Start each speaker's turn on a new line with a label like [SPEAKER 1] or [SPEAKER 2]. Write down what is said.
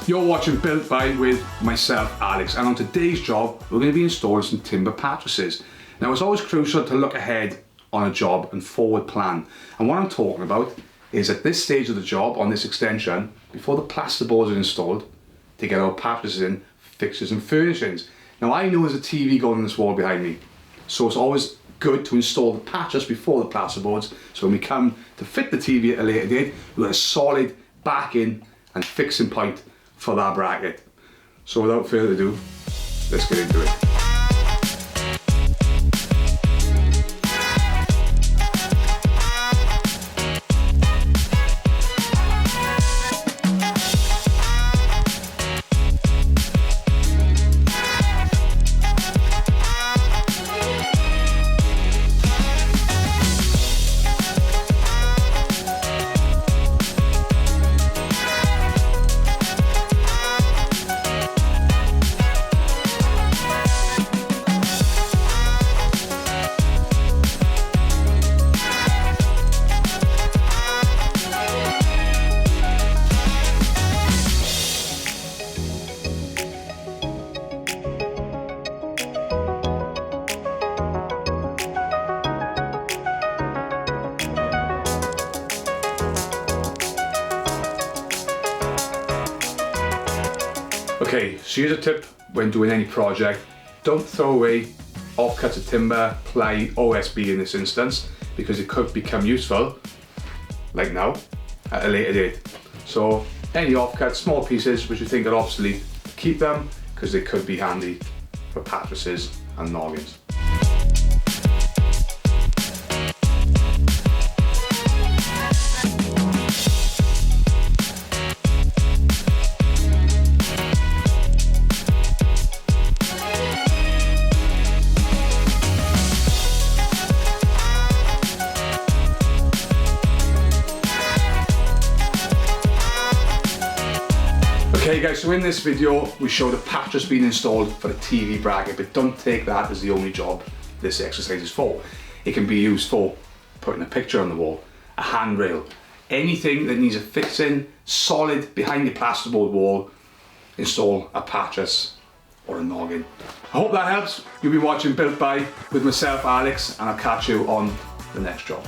[SPEAKER 1] You're watching Built By with myself, Alex, and on today's job, we're going to be installing some timber pattresses. Now, it's always crucial to look ahead on a job and forward plan. And what I'm talking about is at this stage of the job, on this extension, before the plasterboards are installed, to get our pattresses in, fixtures and furnishings. Now, I know there's a TV going on this wall behind me, so it's always good to install the pattress before the plasterboards, so when we come to fit the TV at a later date, we've got a solid backing and fixing point for that bracket. So without further ado, let's get into it. Okay, so here's a tip when doing any project. Don't throw away offcuts of timber, ply, OSB in this instance, because it could become useful, like now, at a later date. So any offcuts, small pieces which you think are obsolete, keep them, because they could be handy for pattresses and noggins. Okay guys, so in this video we show the pattress being installed for the TV bracket, but don't take that as the only job this exercise is for. It can be used for putting a picture on the wall, a handrail, anything that needs a fixing solid behind your plasterboard wall, install a pattress or a noggin. I hope that helps. You'll be watching Built By with myself, Alex, and I'll catch you on the next job.